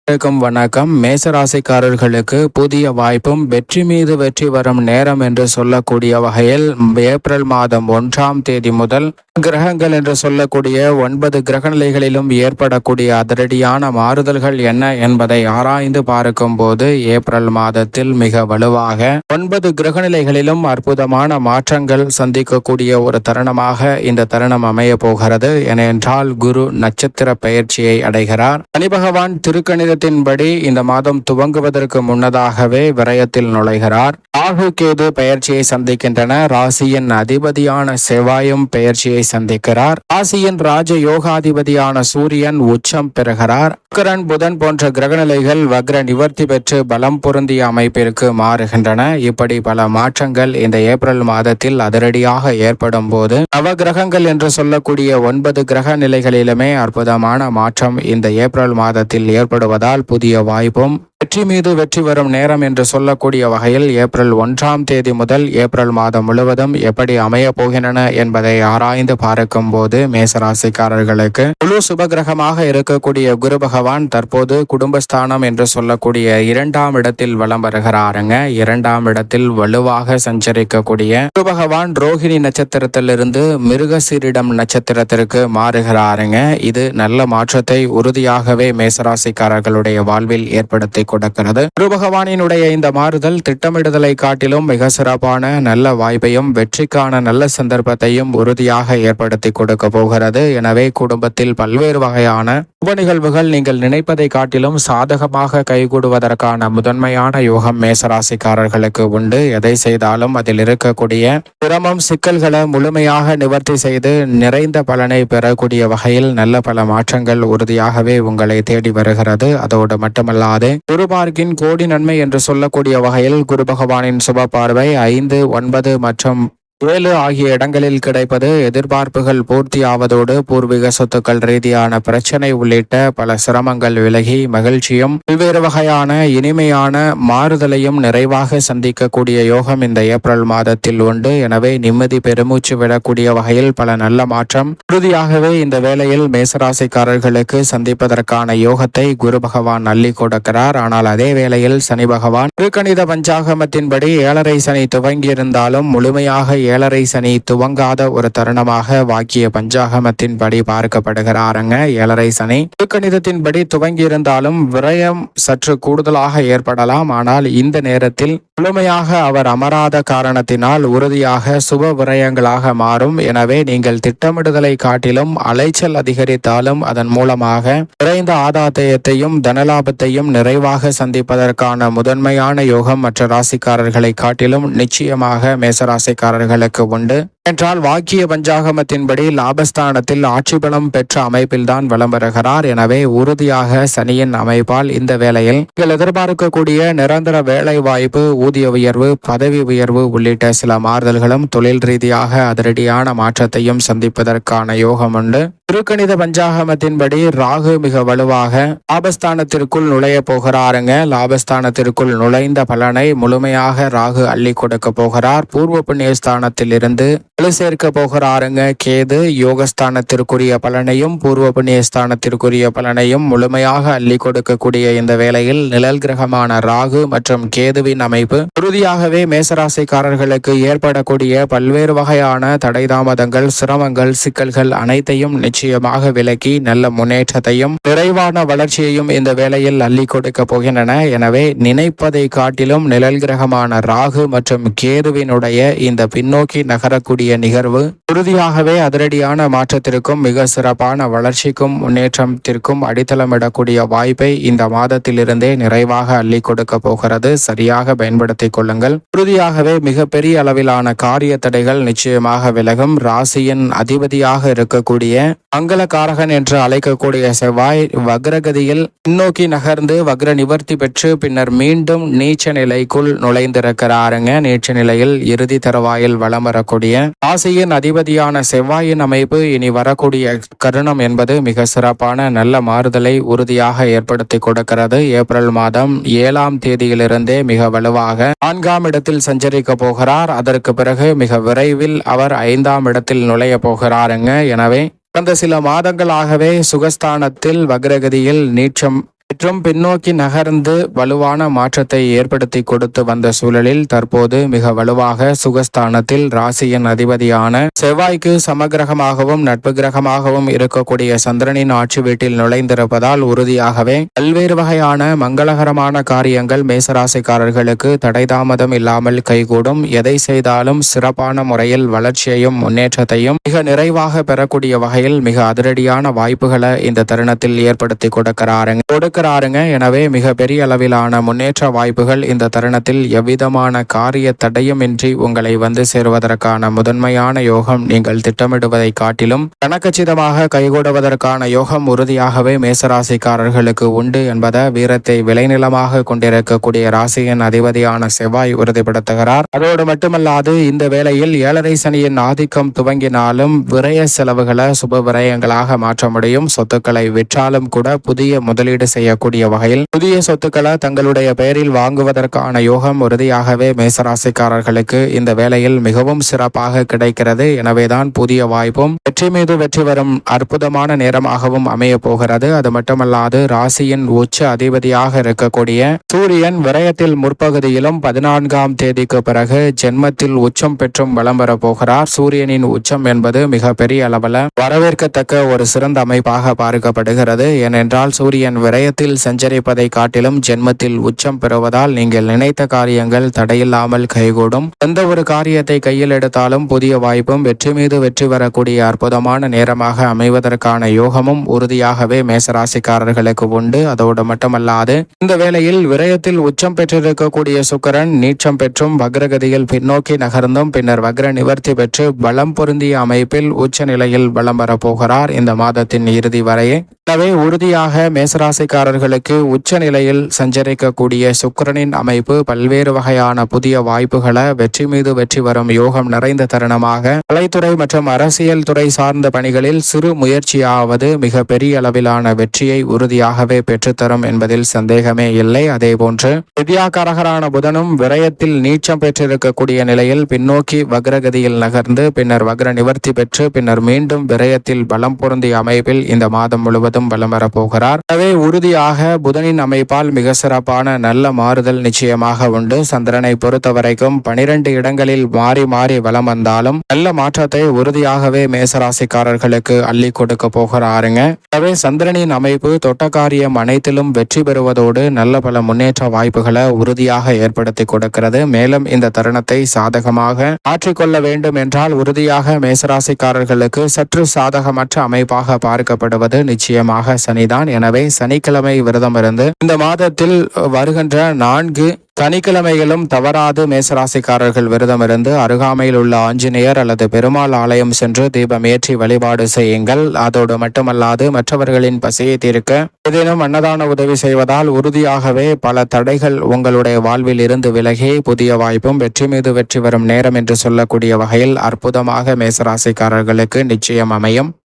வணக்கம். மேசராசிக்காரர்களுக்கு புதிய வாய்ப்பும் வெற்றி மீது வெற்றி வரும் நேரம் என்று சொல்லக்கூடிய வகையில் ஏப்ரல் மாதம் 1ஆம் தேதி முதல் கிரகங்கள் என்று சொல்லக்கூடிய 9 கிரகநிலைகளிலும் ஏற்படக்கூடிய அதிரடியான மாறுதல்கள் என்ன என்பதை ஆராய்ந்து பார்க்கும் போது ஏப்ரல் மாதத்தில் மிக வலுவாக 9 கிரகநிலைகளிலும் அற்புதமான மாற்றங்கள் சந்திக்கக்கூடிய ஒரு தருணமாக இந்த தருணம் அமைய போகிறது. ஏனென்றால் குரு நட்சத்திர பெயர்ச்சியை அடைகிறார். சனி பகவான் திருக்கணிதத்தின்படி இந்த மாதம் துவங்குவதற்கு முன்னதாகவே விரயத்தில் நுழைகிறார். ராகு கேது பெயர்ச்சியை சந்திக்கின்றன. ராசியின் அதிபதியான செவ்வாயும் பெயர்ச்சியை சந்திக்கிறார். ராசியின் ராஜ யோகாதிபதியான சூரியன் உச்சம் பெறுகிறார். சுக்கிரன் புதன் போன்ற கிரகநிலைகள் வக்ர நிவர்த்தி பெற்று பலம் பொருந்திய அமைப்பிற்கு மாறுகின்றன. இப்படி பல மாற்றங்கள் இந்த ஏப்ரல் மாதத்தில் அதிரடியாக ஏற்படும் போது நவ கிரகங்கள் என்று சொல்லக்கூடிய 9 கிரக நிலைகளிலுமே அற்புதமான மாற்றம் இந்த ஏப்ரல் மாதத்தில் ஏற்படுவதால் புதிய வாய்ப்பும் வெற்றி மீது வெற்றி வரும் நேரம் என்று சொல்லக்கூடிய வகையில் ஏப்ரல் 1ஆம் தேதி முதல் ஏப்ரல் மாதம் முழுவதும் எப்படி அமைய போகின்றன என்பதை ஆராய்ந்து பார்க்கும் போது மேசராசிக்காரர்களுக்கு முழு சுபகிரகமாக இருக்கக்கூடிய குரு பகவான் தற்போது குடும்பஸ்தானம் என்று சொல்லக்கூடிய 2ஆம் இடத்தில் வலம் வருகிறாருங்க. 2ஆம் இடத்தில் வலுவாக சஞ்சரிக்கக்கூடிய குரு பகவான் ரோஹிணி நட்சத்திரத்திலிருந்து மிருகசீரிடம் நட்சத்திரத்திற்கு மாறுகிறாருங்க. இது நல்ல மாற்றத்தை உறுதியாகவே மேசராசிக்காரர்களுடைய வாழ்வில் ஏற்படுத்தி கொடுக்கிறது. குரு பகவானினுடைய இந்த மாறுதல் திட்டமிடுதலை காட்டிலும் மிக சிறப்பான நல்ல வாய்ப்பையும் வெற்றிக்கான நல்ல சந்தர்ப்பத்தையும் உறுதியாக ஏற்படுத்தி கொடுக்க போகிறது. எனவே குடும்பத்தில் பல்வேறு வகையான சுப நிகழ்வுகள் நீங்கள் நினைப்பதை காட்டிலும் சாதகமாக கைகூடுவதற்கான முதன்மையான யோகம் மேசராசிக்காரர்களுக்கு உண்டு. எதை செய்தாலும் அதில் இருக்கக்கூடிய சிரமம் சிக்கல்களை முழுமையாக நிவர்த்தி செய்து நிறைந்த பலனை பெறக்கூடிய வகையில் நல்ல பல மாற்றங்கள் உறுதியாகவே உங்களை தேடி வருகிறது. அதோடு மட்டுமல்லாது குருபார்க்கின் கோடி நன்மை என்று சொல்லக்கூடிய வகையில் குரு பகவானின் சுப பார்வை 5, 9 மற்றும் 7 ஆகிய இடங்களில் கிடைப்பது எதிர்பார்ப்புகள் பூர்த்தி ஆவதோடு பூர்வீக சொத்துக்கள் ரீதியான பிரச்சனை உள்ளிட்ட பல சிரமங்கள் விலகி மகிழ்ச்சியும் பல்வேறு வகையான இனிமையான மாறுதலையும் நிறைவாக சந்திக்கக்கூடிய யோகம் இந்த ஏப்ரல் மாதத்தில் உண்டு. எனவே நிம்மதி பெருமூச்சு விடக்கூடிய வகையில் பல நல்ல மாற்றம் உறுதியாகவே இந்த வேளையில் மேசராசிக்காரர்களுக்கு சந்திப்பதற்கான யோகத்தை குரு பகவான் அள்ளி கொடுக்கிறார். ஆனால் அதே வேளையில் சனி பகவான் திருக்கணித பஞ்சாகமத்தின்படி 7.5 சனி துவங்கியிருந்தாலும் முழுமையாக 7.5 சனி துவங்காத ஒரு தருணமாக வாக்கிய பஞ்சாகமத்தின்படி பார்க்கப்படுகிறாருங்க. 7.5 சனி திருக்கணிதத்தின்படி துவங்கியிருந்தாலும் விரயம் சற்று கூடுதலாக ஏற்படலாம். ஆனால் இந்த நேரத்தில் முழுமையாக அவர் அமராத காரணத்தினால் உறுதியாக சுப விரயங்களாக மாறும். எனவே நீங்கள் திட்டமிடுதலை காட்டிலும் அலைச்சல் அதிகரித்தாலும் அதன் மூலமாக குறைந்த ஆதாயத்தையும் தனலாபத்தையும் நிறைவாக சந்திப்பதற்கான முதன்மையான யோகம் மற்ற ராசிக்காரர்களை காட்டிலும் நிச்சயமாக மேசராசிக்காரர்களுக்கு உண்டு. என்றால் வாக்கிய பஞ்சாகமத்தின்படி லாபஸ்தானத்தில் ஆட்சி பலம் பெற்ற அமைப்பில்தான் வலம் வருகிறார். எனவே உறுதியாக சனியின் அமைப்பால் இந்த வேளையில் நீங்கள் எதிர்பார்க்கக்கூடிய நிரந்தர வேலை வாய்ப்பு, ஊதிய உயர்வு, பதவி உயர்வு உள்ளிட்ட சில மாறுதல்களும் தொழில் ரீதியாக அதிரடியான மாற்றத்தையும் சந்திப்பதற்கான யோகம் உண்டு. திருக்கணித பஞ்சாகமத்தின்படி ராகு மிக வலுவாக லாபஸ்தானத்திற்குள் நுழைய போகிறாருங்க. லாபஸ்தானத்திற்குள் நுழைந்த பலனை முழுமையாக ராகு அள்ளி கொடுக்க போகிறார். பூர்வ புண்ணியஸ்தானத்தில் இருந்து வலு சேர்க்க போகிறாருங்க. கேது யோகஸ்தானத்திற்குரிய பலனையும் பூர்வ புண்ணியஸ்தானத்திற்குரிய பலனையும் முழுமையாக அள்ளி கொடுக்கக்கூடிய இந்த வேளையில் நிழல் கிரகமான ராகு மற்றும் கேதுவின் அமைப்பு உறுதியாகவே மேசராசிக்காரர்களுக்கு ஏற்படக்கூடிய பல்வேறு வகையான தடை தாமதங்கள், சிரமங்கள், சிக்கல்கள் அனைத்தையும் நிச்சயமாக விலக்கி நல்ல முன்னேற்றத்தையும் நிறைவான வளர்ச்சியையும் இந்த வேளையில் அள்ளி கொடுக்க போகின்றன. எனவே நினைப்பதை காட்டிலும் நிழல் கிரகமான ராகு மற்றும் கேதுவினுடைய இந்த பின்னோக்கி நகரக்கூடிய நிகழ்வு உறுதியாகவே அதிரடியான மாற்றத்திற்கும் மிக சிறப்பான வளர்ச்சிக்கும் முன்னேற்றத்திற்கும் அடித்தளமிடக்கூடிய வாய்ப்பை இந்த மாதத்திலிருந்தே நிறைவாக அள்ளி கொடுக்க போகிறது. சரியாக பயன்படுத்திக் கொள்ளுங்கள். உறுதியாகவே மிகப்பெரிய அளவிலான காரிய தடைகள் நிச்சயமாக விலகும். ராசியின் அதிபதியாக இருக்கக்கூடிய மங்களகாரகன் என்று அழைக்கக்கூடிய செவ்வாய் வக்ரகதியில் பின்னோக்கி நகர்ந்து வக்ர நிவர்த்தி பெற்று பின்னர் மீண்டும் நீச்ச நிலைக்குள் நுழைந்திருக்கிறாருங்க. நீச்ச நிலையில் இறுதி தருவாயில் வலம் வரக்கூடிய ராசியின் அதிபதியான செவ்வாயின் அமைப்பு இனி வரக்கூடிய கருணம் என்பது மிக சிறப்பான நல்ல மாறுதலை உறுதியாக ஏற்படுத்தி கொடுக்கிறது. ஏப்ரல் மாதம் 7ஆம் தேதியிலிருந்தே மிக வலுவாக 4ஆம் இடத்தில் சஞ்சரிக்க போகிறார். அதற்கு பிறகு மிக விரைவில் அவர் 5ஆம் இடத்தில் நுழைய போகிறாருங்க. எனவே கடந்த சில மாதங்களாகவே சுகஸ்தானத்தில் வக்ரகதியில் நீச்சம் மற்றும் பின்னோக்கி நகர்ந்து வலுவான மாற்றத்தை ஏற்படுத்தி கொடுத்து வந்த சூழலில் தற்போது மிக வலுவாக சுகஸ்தானத்தில் ராசியின் அதிபதியான செவ்வாய்க்கு சமகிரகமாகவும் நட்பு கிரகமாகவும் இருக்கக்கூடிய சந்திரனின் ஆட்சி வீட்டில் நுழைந்திருப்பதால் உறுதியாகவே பல்வேறு வகையான மங்களகரமான காரியங்கள் மேசராசிக்காரர்களுக்கு தடை தாமதம் இல்லாமல் கைகூடும். எதை செய்தாலும் சிறப்பான முறையில் வளர்ச்சியையும் முன்னேற்றத்தையும் மிக நிறைவாக பெறக்கூடிய வகையில் மிக அதிரடியான வாய்ப்புகளை இந்த தருணத்தில் ஏற்படுத்தி கொடுக்கிறாருங்க. எனவே மிக பெரிய அளவிலான முன்னேற்ற வாய்ப்புகள் இந்த தருணத்தில் எவ்விதமான காரிய தடையுமின்றி உங்களை வந்து சேருவதற்கான முதன்மையான யோகம் நீங்கள் திட்டமிடுவதை காட்டிலும் கணக்கச்சிதமாக கைகூடுவதற்கான யோகம் உறுதியாகவே மேசராசிக்காரர்களுக்கு உண்டு என்பதை வீரத்தை விளைநிலமாக கொண்டிருக்கக்கூடிய ராசியின் அதிபதியான செவ்வாய் உறுதிப்படுத்துகிறார். அதோடு மட்டுமல்லாது இந்த வேளையில் 7.5 சனியின் ஆதிக்கம் துவங்கினாலும் விரய செலவுகளை சுப விரயங்களாக மாற்ற முடியும். சொத்துக்களை விற்றாலும் கூட புதிய முதலீடு செய்யக்கூடிய வகையில் புதிய சொத்துக்களை தங்களுடைய பெயரில் வாங்குவதற்கான யோகம் உறுதியாகவே மேசராசிக்காரர்களுக்கு இந்த வேளையில் மிகவும் சிறப்பாக கிடைக்கிறது. எனவேதான் புதிய வாய்ப்பும் வெற்றி மீது வெற்றி வரும் அற்புதமான நேரமாகவும் அமைய போகிறது. அது மட்டுமல்லாது ராசியின் உச்ச அதிபதியாக இருக்கக்கூடிய சூரியன் விரயத்தில் முற்பகுதியிலும் 14ஆம் தேதிக்கு பிறகு ஜென்மத்தில் உச்சம் பெற்றும் வலம் பெற போகிறார். சூரியனின் உச்சம் என்பது மிக பெரிய அளவில் வரவேற்கத்தக்க ஒரு சிறந்த அமைப்பாக பார்க்கப்படுகிறது. ஏனென்றால் சூரியன் விரயத்தில் சஞ்சரிப்பதை காட்டிலும் ஜென்மத்தில் உச்சம் பெறுவதால் நீங்கள் நினைத்த காரியங்கள் தடையில்லாமல் கைகூடும். எந்த ஒரு காரியத்தை கையில் எடுத்தாலும் புதிய வாய்ப்பும் வெற்றி மீது வெற்றி வரக்கூடிய அற்புதமான நேரமாக அமைவதற்கான யோகமும் உறுதியாகவே மேசராசிக்காரர்களுக்கு உண்டு. அதோடு மட்டுமல்லாது இந்த வேளையில் விரயத்தில் உச்சம் பெற்றிருக்கக்கூடிய சுக்கிரன் நீச்சம் பெற்றும் வக்ரகதியில் பின்னோக்கி நகர்ந்தும் பின்னர் வக்ர நிவர்த்தி பெற்று பலம் பொருந்திய அமைப்பில் உச்ச நிலையில் பலம் வரப்போகிறார் இந்த மாதத்தின் இறுதி வரையே. எனவே உறுதியாக மேசராசிக்காரர்களுக்கு உச்ச நிலையில் சஞ்சரிக்கக்கூடிய சுக்கிரனின் அமைப்பு பல்வேறு வகையான புதிய வாய்ப்புகளை வெற்றி மீது வெற்றி வரும் யோகம் நிறைந்த தருணமாக கலைத்துறை மற்றும் அரசியல் துறை சார்ந்த பணிகளில் சிறு முயற்சியாவது மிக பெரிய அளவிலான வெற்றியை உறுதியாகவே பெற்றுத்தரும் என்பதில் சந்தேகமே இல்லை. அதே போன்று வித்யாகாரகரான புதனும் விரயத்தில் நீச்சம் பெற்றிருக்கக்கூடிய நிலையில் பின்னோக்கி வக்ரகதியில் நகர்ந்து பின்னர் வக்ர நிவர்த்தி பெற்று பின்னர் மீண்டும் விரயத்தில் பலம் பொருந்திய அமைப்பில் இந்த மாதம் முழுவதும் பலம் வரப்போகிறார். எனவே உறுதியாக புதனின் அமைப்பால் மிக சிறப்பான நல்ல மாறுதல் நிச்சயமாக உண்டு. சந்திரனை பொறுத்த வரைக்கும் 12 இடங்களில் மாறி மாறி வலம் வந்தாலும் நல்ல மாற்றத்தை உறுதியாகவே மேசராசிக்காரர்களுக்கு அள்ளி கொடுக்க போகிறாருங்க. எனவே சந்திரனின் அமைப்பு தொட்ட காரியம் அனைத்திலும் வெற்றி பெறுவதோடு நல்ல பல முன்னேற்ற வாய்ப்புகளை உறுதியாக ஏற்படுத்தி கொடுக்கிறது. மேலும் இந்த தருணத்தை சாதகமாக ஆற்றிக்கொள்ள வேண்டும் என்றால் உறுதியாக மேசராசிக்காரர்களுக்கு சற்று சாதகமற்ற அமைப்பாக பார்க்கப்படுவது நிச்சயமாக சனிதான். எனவே சனிக்கிழமை விரதம் இருந்து இந்த மாதத்தில் வருகின்ற 4 சனிக்கிழமைகளும் தவறாது மேசராசிக்காரர்கள் விரதம் இருந்து அருகாமையில் உள்ள ஆஞ்சநேயர் அல்லது பெருமாள் ஆலயம் சென்று தீபம் ஏற்றி வழிபாடு செய்யுங்கள். அதோடு மட்டுமல்லாது மற்றவர்களின் பசியை தீர்க்க ஏதேனும் அன்னதான உதவி செய்வதால் உறுதியாகவே பல தடைகள் உங்களுடைய வாழ்வில் இருந்து விலகி புதிய வாய்ப்பும் வெற்றி மீது வெற்றி வரும் நேரம் என்று சொல்லக்கூடிய வகையில் அற்புதமாக மேசராசிக்காரர்களுக்கு நிச்சயம் அமையும்.